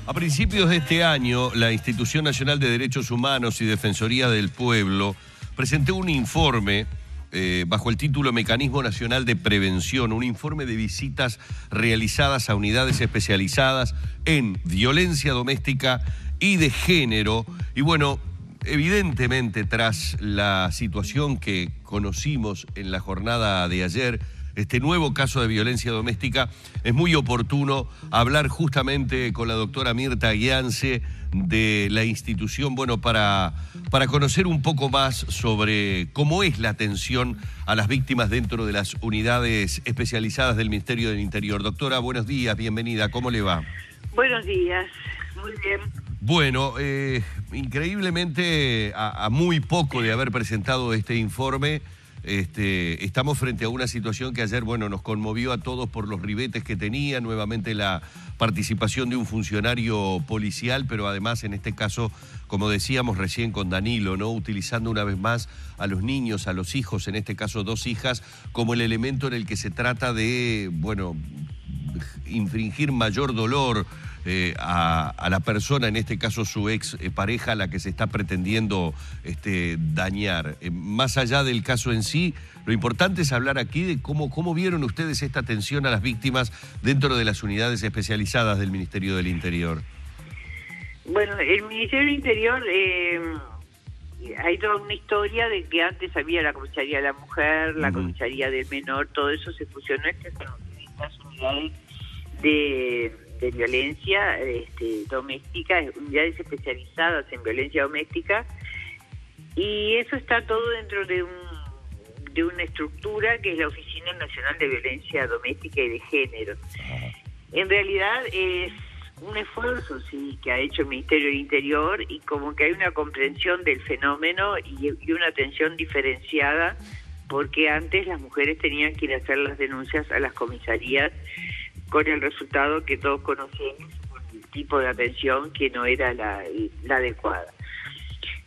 A principios de este año, la Institución Nacional de Derechos Humanos y Defensoría del Pueblo presentó un informe bajo el título Mecanismo Nacional de Prevención, un informe de visitas realizadas a unidades especializadas en violencia doméstica y de género. Y bueno, evidentemente, tras la situación que conocimos en la jornada de ayer, este nuevo caso de violencia doméstica, es muy oportuno hablar justamente con la doctora Mirta Guiance de la institución, bueno, para conocer un poco más sobre cómo es la atención a las víctimas dentro de las unidades especializadas del Ministerio del Interior. Doctora, buenos días, bienvenida, ¿cómo le va? Buenos días, muy bien. Bueno, increíblemente, a muy poco de haber presentado este informe, estamos frente a una situación que ayer, bueno, nos conmovió a todos por los ribetes que tenía, nuevamente la participación de un funcionario policial, pero además en este caso, como decíamos recién con Danilo, ¿no? Utilizando una vez más a los niños, a los hijos, en este caso 2 hijas, como el elemento en el que se trata de, bueno, infringir mayor dolor a la persona, en este caso su ex pareja, a la que se está pretendiendo dañar. Más allá del caso en sí, lo importante es hablar aquí de cómo vieron ustedes esta atención a las víctimas dentro de las unidades especializadas del Ministerio del Interior. Bueno, el Ministerio del Interior, hay toda una historia de que antes había la comisaría de la mujer, la comisaría del menor, todo eso se fusionó en estas unidades de violencia doméstica, unidades especializadas en violencia doméstica, y eso está todo dentro de una estructura que es la Oficina Nacional de Violencia Doméstica y de Género. En realidad es un esfuerzo, sí, que ha hecho el Ministerio del Interior, y como que hay una comprensión del fenómeno y una atención diferenciada, porque antes las mujeres tenían que ir a hacer las denuncias a las comisarías, con el resultado que todos conocemos, con el tipo de atención que no era la adecuada.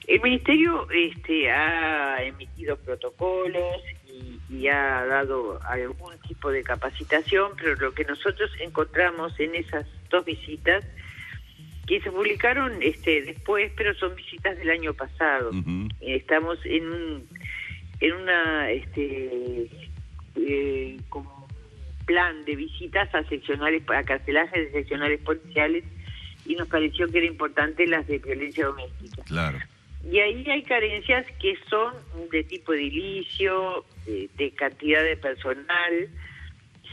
El Ministerio ha emitido protocolos y ha dado algún tipo de capacitación, pero lo que nosotros encontramos en esas 2 visitas, que se publicaron después, pero son visitas del año pasado. Estamos en una como plan de visitas a seccionales, a carcelajes de seccionales policiales, y nos pareció que era importante las de violencia doméstica. Claro. Y ahí hay carencias que son de tipo edilicio, de cantidad de personal.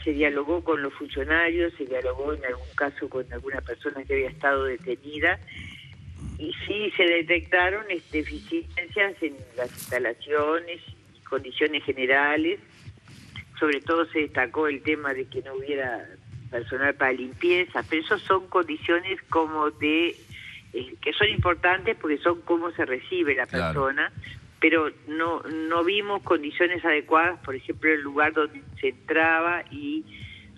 Se dialogó con los funcionarios, se dialogó en algún caso con alguna persona que había estado detenida, y sí se detectaron deficiencias en las instalaciones y condiciones generales. Sobre todo se destacó el tema de que no hubiera personal para limpieza, pero eso son condiciones como que son importantes porque son cómo se recibe la persona, pero no vimos condiciones adecuadas, por ejemplo, el lugar donde se entraba, y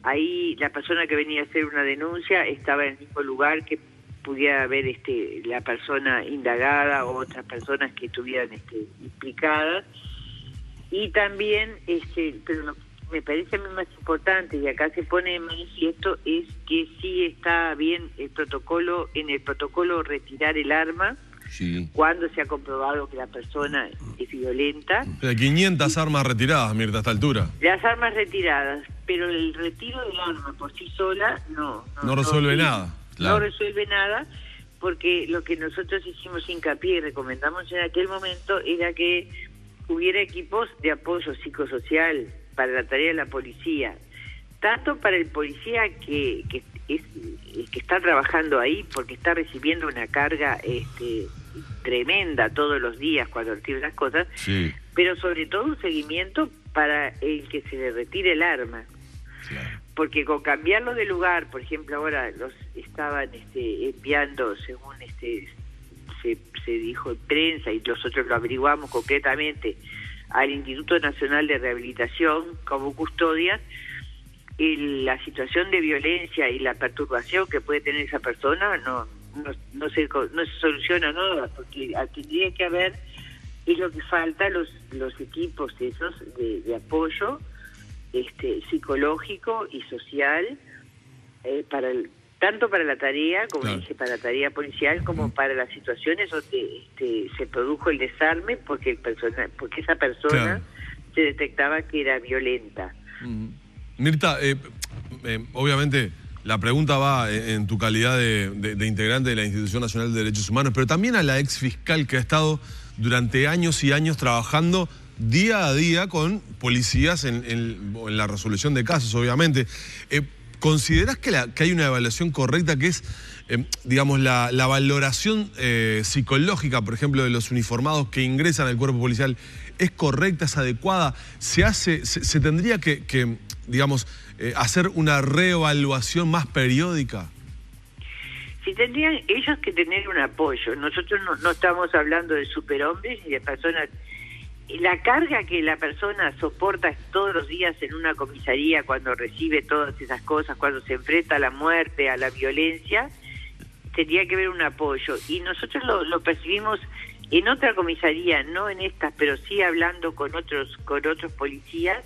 ahí la persona que venía a hacer una denuncia estaba en el mismo lugar que pudiera haber la persona indagada o otras personas que estuvieran implicadas. Y también, pero lo que me parece a mí más importante, y acá se pone de manifiesto, es que sí está bien en el protocolo retirar el arma, sí, cuando se ha comprobado que la persona es violenta. 500 armas retiradas, Mirta, a esta altura. Las armas retiradas, pero el retiro del arma por sí sola no resuelve nada. Claro. No resuelve nada, porque lo que nosotros hicimos hincapié y recomendamos en aquel momento era que hubiera equipos de apoyo psicosocial para la tarea de la policía, tanto para el policía que está trabajando ahí, porque está recibiendo una carga tremenda todos los días cuando recibe las cosas, sí, pero sobre todo un seguimiento para el que se le retire el arma. Claro. Porque con cambiarlo de lugar, por ejemplo, ahora los estaban enviando, según se dijo en prensa, y nosotros lo averiguamos concretamente, al Instituto Nacional de Rehabilitación como custodias. La situación de violencia y la perturbación que puede tener esa persona no se soluciona nada, porque tendría que haber, es lo que falta, los equipos esos de apoyo psicológico y social tanto para la tarea, como Claro. dije, para la tarea policial, como para las situaciones donde se produjo el desarme porque esa persona Claro. se detectaba que era violenta. Mirta, obviamente la pregunta va en tu calidad de integrante de la Institución Nacional de Derechos Humanos, pero también a la ex fiscal que ha estado durante años y años trabajando día a día con policías en la resolución de casos, obviamente. ¿Considerás que hay una evaluación correcta que es, digamos, la valoración psicológica, por ejemplo, de los uniformados que ingresan al cuerpo policial? ¿Es correcta, es adecuada? ¿Se tendría que digamos, hacer una reevaluación más periódica? Si tendrían ellos que tener un apoyo. Nosotros no estamos hablando de superhombres ni de personas. La carga que la persona soporta todos los días en una comisaría cuando recibe todas esas cosas, cuando se enfrenta a la muerte, a la violencia, tendría que haber un apoyo. Y nosotros lo percibimos en otra comisaría, no en estas, pero sí hablando con otros policías.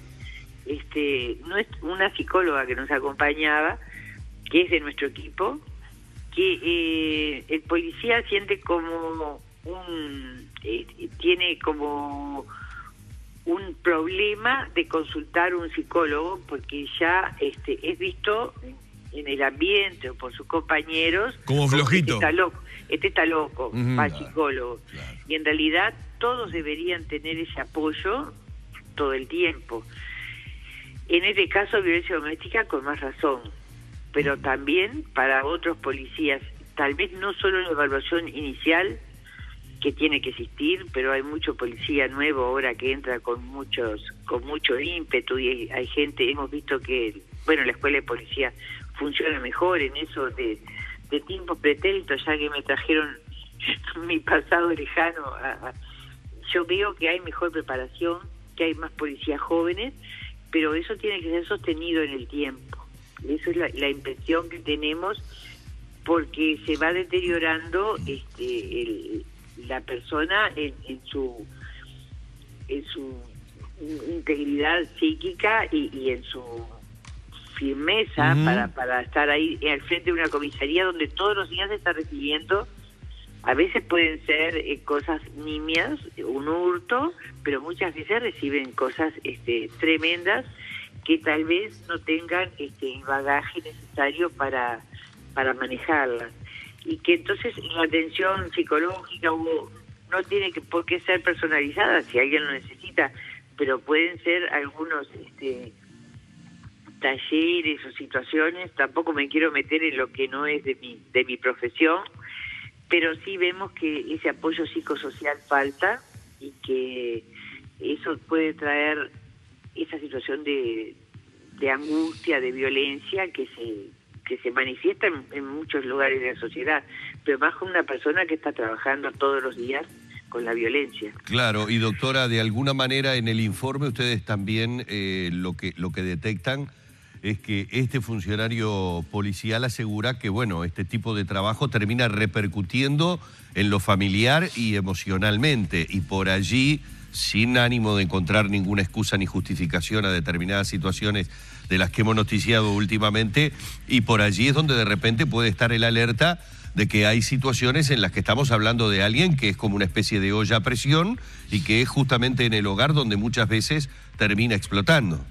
No es una psicóloga que nos acompañaba, que es de nuestro equipo, que el policía siente como tiene como un problema de consultar a un psicólogo porque ya es visto en el ambiente o por sus compañeros como flojito. Este está loco, va al psicólogo. Claro. Y en realidad todos deberían tener ese apoyo todo el tiempo. En este caso, violencia doméstica, con más razón, pero también para otros policías, tal vez no solo la evaluación inicial, que tiene que existir, pero hay mucho policía nuevo ahora que entra con mucho ímpetu, y hay gente, hemos visto que, bueno, la escuela de policía funciona mejor en eso de tiempos pretéritos, ya que me trajeron mi pasado lejano. Yo veo que hay mejor preparación, que hay más policías jóvenes, pero eso tiene que ser sostenido en el tiempo. Eso es la impresión que tenemos, porque se va deteriorando la persona en su integridad psíquica y en su firmeza para estar ahí al frente de una comisaría donde todos los días se está recibiendo. A veces pueden ser cosas nimias, un hurto, pero muchas veces reciben cosas tremendas que tal vez no tengan el bagaje necesario para manejarlas. Y que entonces la atención psicológica no tiene por qué ser personalizada si alguien lo necesita, pero pueden ser algunos talleres o situaciones. Tampoco me quiero meter en lo que no es de mi profesión, pero sí vemos que ese apoyo psicosocial falta y que eso puede traer esa situación de angustia, de violencia que se manifiesta en muchos lugares de la sociedad, pero más con una persona que está trabajando todos los días con la violencia. Claro, y doctora, de alguna manera en el informe ustedes también lo que detectan es que este funcionario policial asegura que, bueno, este tipo de trabajo termina repercutiendo en lo familiar y emocionalmente, y por allí, sin ánimo de encontrar ninguna excusa ni justificación a determinadas situaciones de las que hemos noticiado últimamente, y por allí es donde de repente puede estar el alerta de que hay situaciones en las que estamos hablando de alguien que es como una especie de olla a presión y que es justamente en el hogar donde muchas veces termina explotando.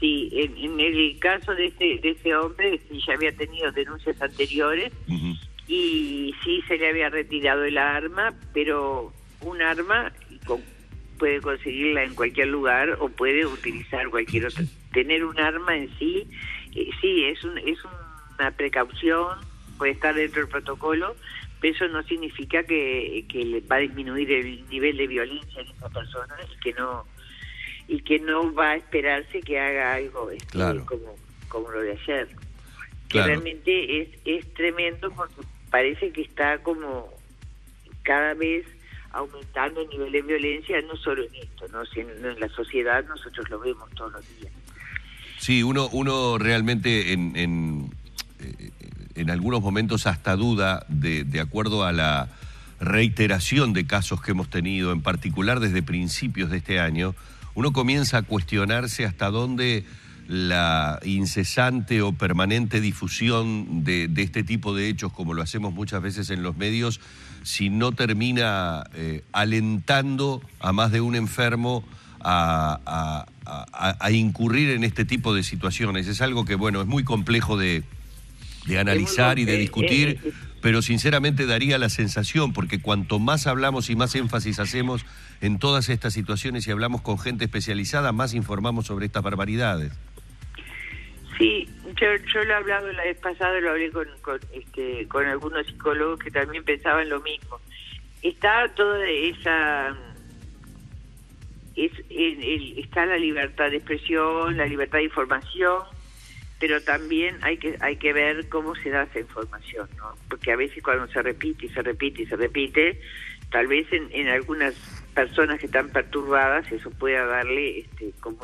Sí, en el caso de ese hombre, sí, ya había tenido denuncias anteriores y sí se le había retirado el arma, pero un arma puede conseguirla en cualquier lugar o puede utilizar cualquier otra. Tener un arma en sí, sí, es una precaución, puede estar dentro del protocolo, pero eso no significa que le va a disminuir el nivel de violencia en esa persona y que no va a esperarse que haga algo claro, como lo de ayer. Claro. Que realmente es tremendo porque parece que está como cada vez aumentando el nivel de violencia, no solo en esto, ¿no? Sino en la sociedad nosotros lo vemos todos los días. Sí, uno realmente en algunos momentos hasta duda de acuerdo a la reiteración de casos que hemos tenido, en particular desde principios de este año, uno comienza a cuestionarse hasta dónde la incesante o permanente difusión de este tipo de hechos, como lo hacemos muchas veces en los medios, si no termina alentando a más de un enfermo a incurrir en este tipo de situaciones? Es algo que, bueno, es muy complejo de analizar y de discutir, pero sinceramente daría la sensación, porque cuanto más hablamos y más énfasis hacemos en todas estas situaciones y hablamos con gente especializada, más informamos sobre estas barbaridades. Sí, yo lo he hablado la vez pasada, lo hablé con algunos psicólogos que también pensaban lo mismo. Está toda esa... está la libertad de expresión, la libertad de información, pero también hay que ver cómo se da esa información, ¿no? Porque a veces cuando se repite y se repite y se repite, tal vez en algunas personas que están perturbadas eso pueda darle como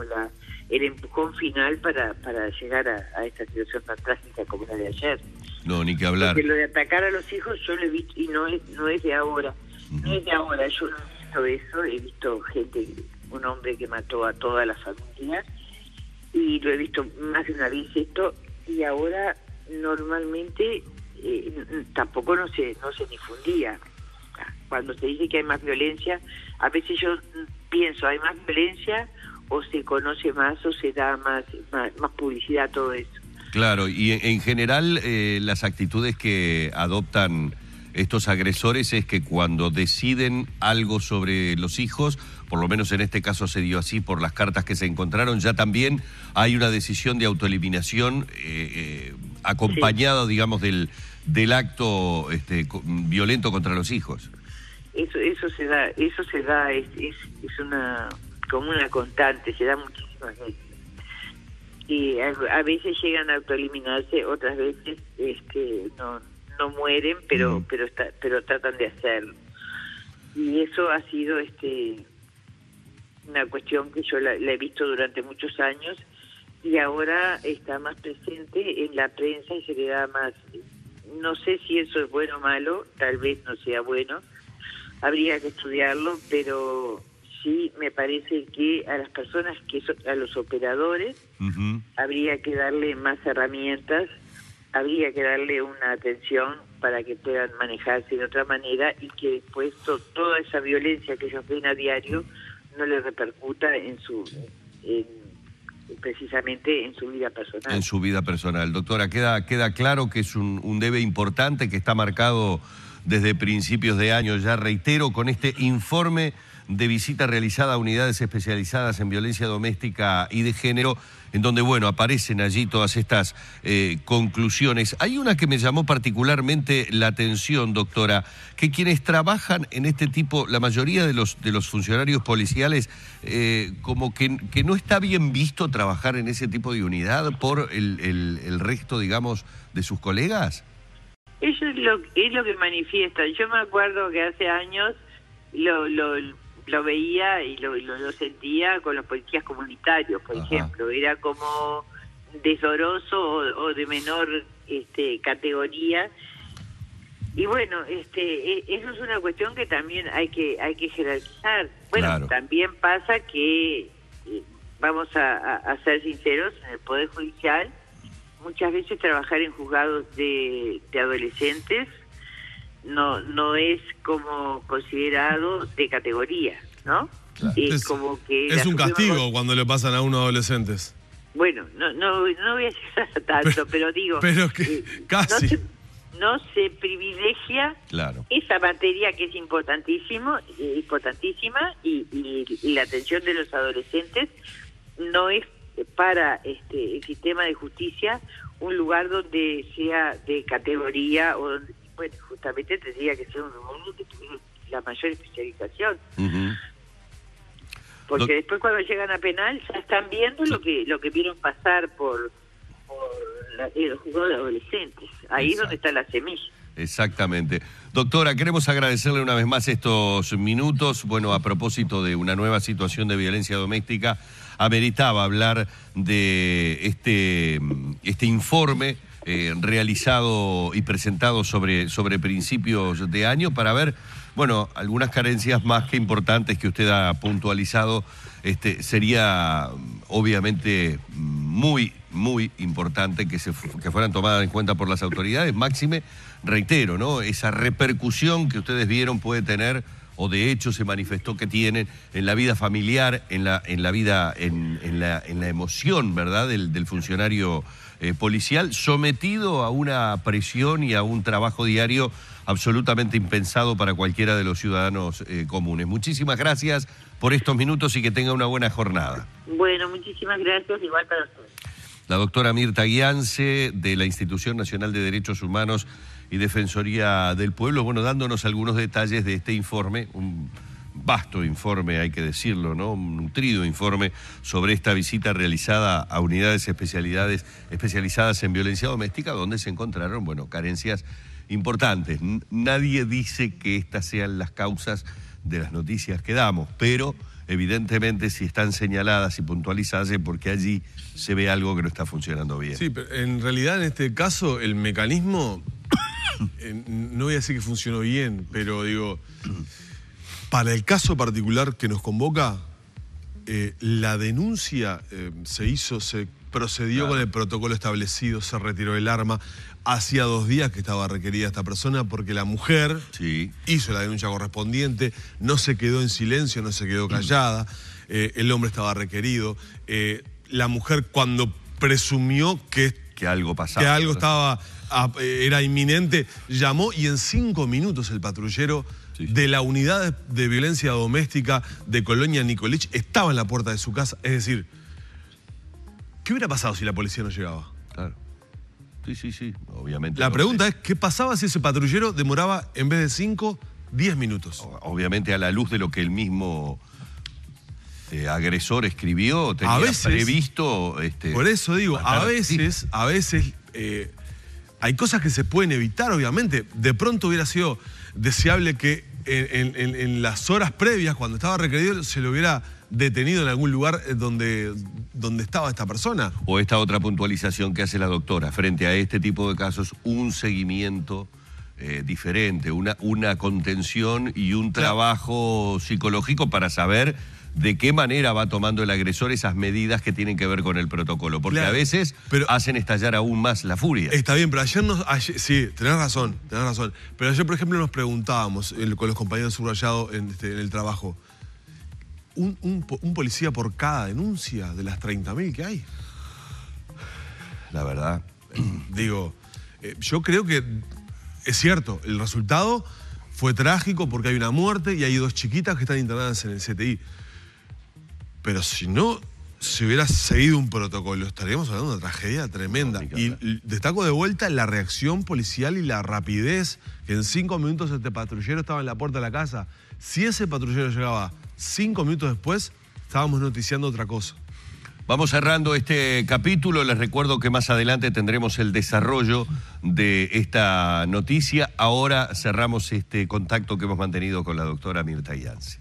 el empujón final para llegar a esta situación tan trágica como la de ayer. No, ni que hablar. Porque lo de atacar a los hijos yo lo he visto, y no es de ahora. No es de ahora, yo no he visto eso, he visto un hombre que mató a toda la familia, y lo he visto más de una vez esto, y ahora normalmente tampoco no se difundía. Cuando se dice que hay más violencia, a veces yo pienso, ¿hay más violencia o se conoce más o se da más publicidad a todo eso? Claro, y en general las actitudes que adoptan estos agresores es que cuando deciden algo sobre los hijos, por lo menos en este caso se dio así por las cartas que se encontraron, ya también hay una decisión de autoeliminación acompañada, sí, digamos, del acto violento contra los hijos. Eso se da, es una como una constante, se da muchísimas veces. Y a veces llegan a autoeliminarse, otras veces no mueren, pero tratan de hacerlo. Y eso ha sido una cuestión que yo la he visto durante muchos años, y ahora está más presente en la prensa y se le da más. No sé si eso es bueno o malo, tal vez no sea bueno, habría que estudiarlo, pero sí me parece que a las personas, a los operadores, habría que darle más herramientas, habría que darle una atención para que puedan manejarse de otra manera, y que después toda esa violencia que ellos ven a diario no les repercuta precisamente en su vida personal. En su vida personal. Doctora, queda claro que es un debe importante que está marcado desde principios de año. Ya reitero, con este informe de visita realizada a unidades especializadas en violencia doméstica y de género, en donde, bueno, aparecen allí todas estas conclusiones. Hay una que me llamó particularmente la atención, doctora, que quienes trabajan en este tipo, la mayoría de los funcionarios policiales, como que no está bien visto trabajar en ese tipo de unidad por el resto, digamos, de sus colegas. Eso es lo que manifiestan. Yo me acuerdo que hace años lo veía y lo sentía con los policías comunitarios, por ejemplo. Era como desdoroso o de menor categoría. Y bueno, eso es una cuestión que también hay que jerarquizar. Bueno, claro, también pasa que, vamos a ser sinceros, en el Poder Judicial, muchas veces trabajar en juzgados de adolescentes no es como considerado de categoría, ¿no? Claro. Como que es un castigo cuando le pasan a unos adolescentes. Bueno, no voy a llegar a tanto, pero digo, pero que casi no se privilegia, claro, esa materia que es importantísima, y la atención de los adolescentes no es para el sistema de justicia un lugar donde sea de categoría, o donde, bueno, justamente tendría que ser un lugar donde tuviera la mayor especialización. Porque después cuando llegan a penal ya están viendo lo que vieron pasar por los juzgados de adolescentes. Ahí es donde está la semilla. Exactamente. Doctora, queremos agradecerle una vez más estos minutos. Bueno, a propósito de una nueva situación de violencia doméstica, ameritaba hablar de este informe realizado y presentado sobre principios de año para ver, bueno, algunas carencias más que importantes que usted ha puntualizado. Sería obviamente muy importante que fueran tomadas en cuenta por las autoridades. Máxime, reitero, ¿no? Esa repercusión que ustedes vieron puede tener, o de hecho se manifestó que tienen en la vida familiar, en la emoción, ¿verdad?, del funcionario policial, sometido a una presión y a un trabajo diario absolutamente impensado para cualquiera de los ciudadanos comunes. Muchísimas gracias por estos minutos y que tenga una buena jornada. Bueno, muchísimas gracias, igual para ustedes. La doctora Mirta Guiance, de la Institución Nacional de Derechos Humanos y Defensoría del Pueblo, bueno, dándonos algunos detalles de este informe, un vasto informe, hay que decirlo, ¿no? Un nutrido informe sobre esta visita realizada a unidades especializadas en violencia doméstica, donde se encontraron, bueno, carencias importantes. Nadie dice que estas sean las causas de las noticias que damos, pero evidentemente si están señaladas y puntualizadas es porque allí se ve algo que no está funcionando bien. Sí, pero en realidad en este caso el mecanismo, no voy a decir que funcionó bien, pero digo, para el caso particular que nos convoca, la denuncia se procedió con el protocolo establecido, se retiró el arma. Hacía 2 días que estaba requerida esta persona porque la mujer hizo la denuncia correspondiente, no se quedó en silencio, no se quedó callada, el hombre estaba requerido. La mujer, cuando presumió que algo pasaba, que algo era inminente, llamó y en 5 minutos el patrullero de la unidad de violencia doméstica de Colonia Nicolich estaba en la puerta de su casa. Es decir, ¿qué hubiera pasado si la policía no llegaba? Claro. Sí, obviamente. La pregunta es, ¿qué pasaba si ese patrullero demoraba, en vez de 5, 10 minutos? Obviamente, a la luz de lo que el mismo agresor escribió, tenía previsto... por eso digo, a veces hay cosas que se pueden evitar, obviamente. De pronto hubiera sido deseable que en las horas previas, cuando estaba requerido, se lo hubiera detenido en algún lugar donde estaba esta persona. O esta otra puntualización que hace la doctora, frente a este tipo de casos, un seguimiento diferente, una contención y un trabajo psicológico para saber de qué manera va tomando el agresor esas medidas que tienen que ver con el protocolo. Porque a veces hacen estallar aún más la furia. Está bien, pero ayer sí, tenés razón. Pero ayer, por ejemplo, nos preguntábamos con los compañeros subrayados en el trabajo, ¿un policía por cada denuncia de las 30.000 que hay? La verdad. Digo, yo creo que es cierto, el resultado fue trágico porque hay una muerte y hay 2 chiquitas que están internadas en el CTI. Pero si no se hubiera seguido un protocolo, estaríamos hablando de una tragedia tremenda. Y destaco de vuelta la reacción policial y la rapidez, que en 5 minutos este patrullero estaba en la puerta de la casa. Si ese patrullero llegaba 5 minutos después, estábamos noticiando otra cosa. Vamos cerrando este capítulo. Les recuerdo que más adelante tendremos el desarrollo de esta noticia. Ahora cerramos este contacto que hemos mantenido con la doctora Mirta Guiance.